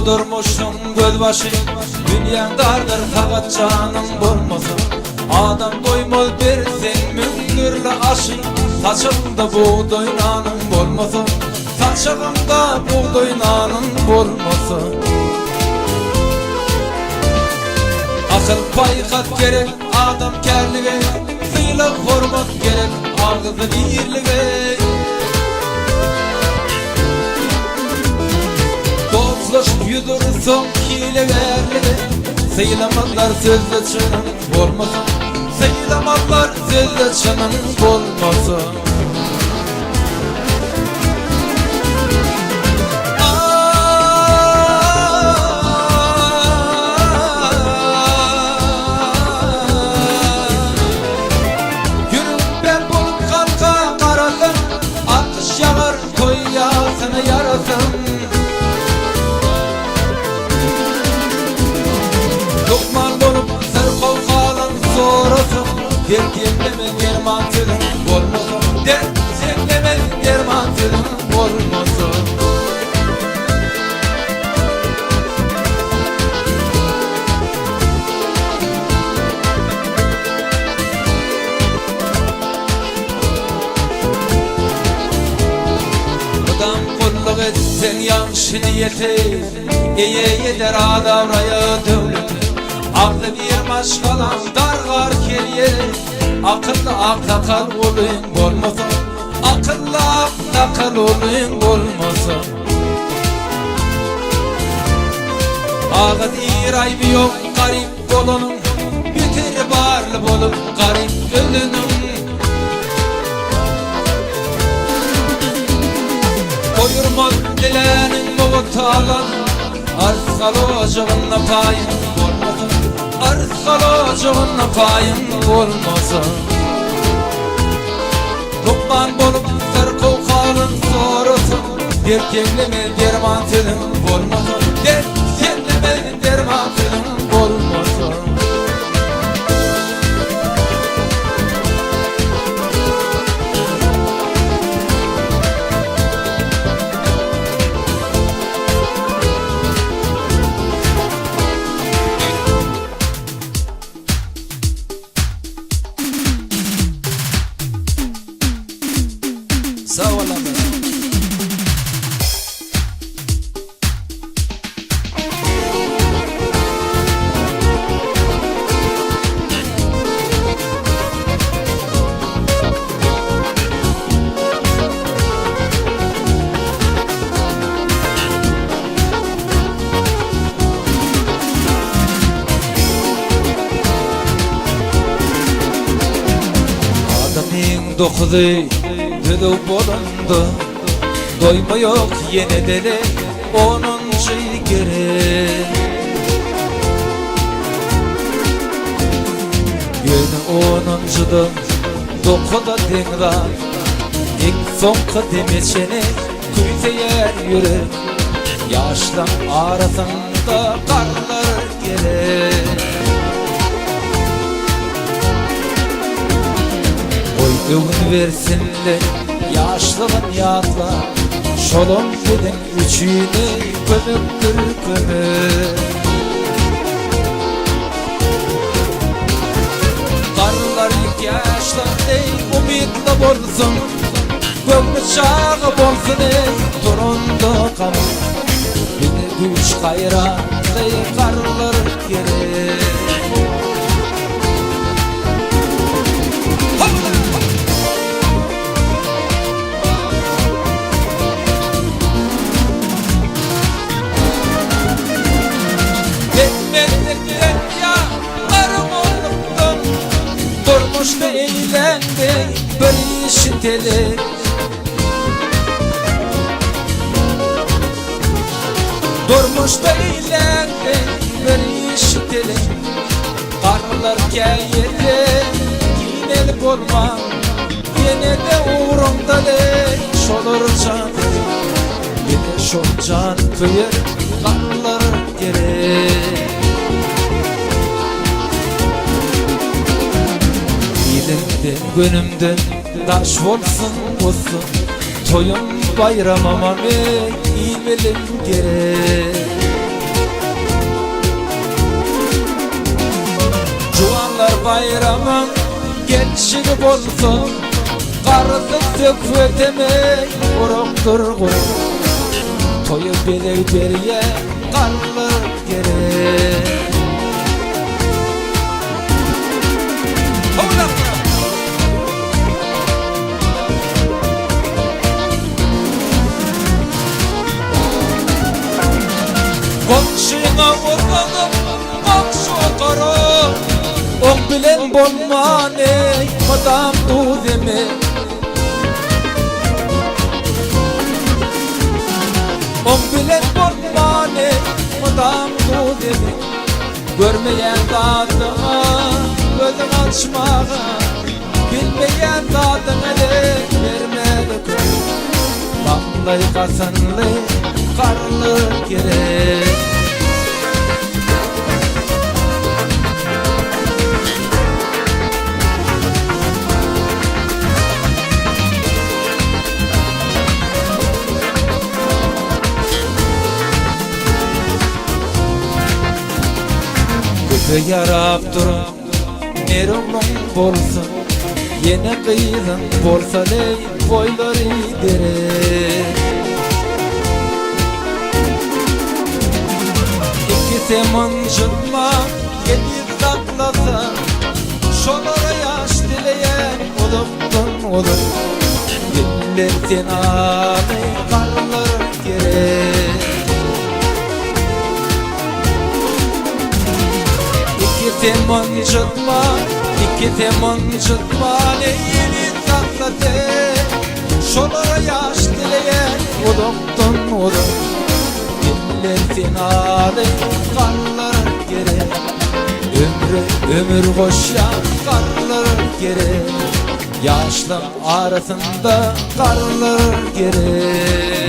Kudurmuşsun göz başı, dünyan dardır fakat canın bolmasın. Adam doymaz bir sen müngürle aşı, saçımda buğday nanın bolmasın. Saçımda buğday nanın bolmasın. Akıl paykat gerek adam kerlige, sıyla hormat gerek ağzı birlige. Dostlaşıp yudursun hile verlige, sıylamazlar sözde çının bolmasın. Sıylamazlar sözde çının bolmasın. Dertleme dermantılın bolmasın. Dertleme dermantılın bolmasın. Adam kulluk etsen yanlış niyeti, eye eder adavraya devleti. Aklı bir maşkalan dargar keriye, akıllı aktakal olayım bolmasın. Akıllı aktakal olayım bolmasın. Ağız iraybi yok garip bolunun, bitir barlı bolup garip ölünün. Koyurmaz dilenin muğtalan, arz kalacağınla payın bolmasın. Arz kalacağınla payın olmasın. Lokman bolup sarkov kalın sorusun, dertleme dermantılın bolmasın. Dertleme dermantılın bolmasın. Sağ ol abi. Adamın dokudu Dödü bolundu, doyma yok yine deli 10. geri. Yine 10'da dokuda denra, ilk son kademeçeni kuyteyer yürü. Yaşlan arasında karlar gelir. Oy övün versinler yaşlılın yatla, şolun dedin üçünü gömüktür gömür. Karlar ilk yaşlan ey umutla bolsun, gömü çağı bolsun ey turunda kamı. Beni güç kayra ey karlar gelir. Durmuş da eğlendi bir işin teli. Durmuş da eğlendi bir işin teli. Karlar gayeti yine bolma, yine de uğrumda dey şolur can. Yine şol can kıyır karlar gerek. Dilimden gönlümden taş olsun olsun, toyum bayramama iyi bilin gerek. bayramın gelişigi bolsun. Qarısı sökvetemek uruktur quruk. Toyu beley beriye qarlar gerek. Komşuna vurmadım, komşu qarı. Oq bilen bolman ey madam dudemi. Oq bilen bolman ey madam dudemi. Görmeyen dadıma gözüm açmağa, bilmeyen dadıma vermeli koy. Vallahi kasanlı qarlı gerek. Göze yarap durun, nerulun bolsun. Yine kıyılın bolsa ley boyları derek. İki mıncılma yedi saklasa, şolara yaş dileyen oluktun olur. Diller senanı qarlar gerek. İki mıncılma yedi saklasa, şolara yaş dileyen oluktun olur. Diller senanı qarlar gerek. Ömür koşan qarlar gerek. Yaşlım arasında qarlar gerek.